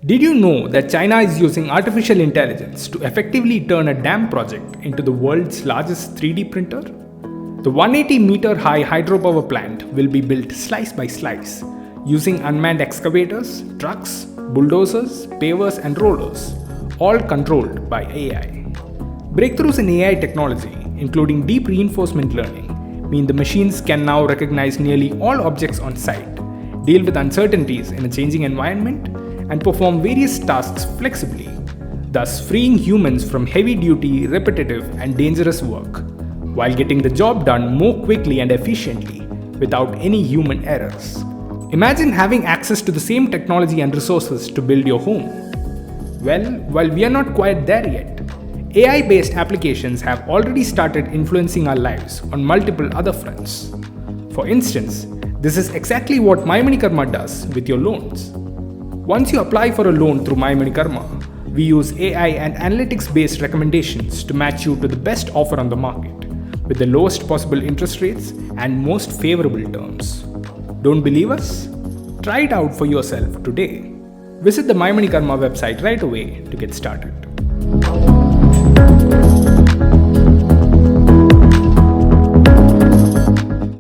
Did you know that China is using artificial intelligence to effectively turn a dam project into the world's largest 3D printer? The 180-meter high hydropower plant will be built slice by slice using unmanned excavators, trucks, bulldozers, pavers, and rollers, all controlled by AI. Breakthroughs in AI technology, including deep reinforcement learning, mean the machines can now recognize nearly all objects on site, deal with uncertainties in a changing environment, and perform various tasks flexibly, thus freeing humans from heavy-duty, repetitive, and dangerous work, while getting the job done more quickly and efficiently without any human errors. Imagine having access to the same technology and resources to build your home. Well, while we are not quite there yet, AI-based applications have already started influencing our lives on multiple other fronts. For instance, this is exactly what MyMoneyKarma does with your loans. Once you apply for a loan through MyMoneyKarma, we use AI and analytics-based recommendations to match you to the best offer on the market, with the lowest possible interest rates and most favorable terms. Don't believe us? Try it out for yourself today. Visit the MyMoneyKarma website right away to get started.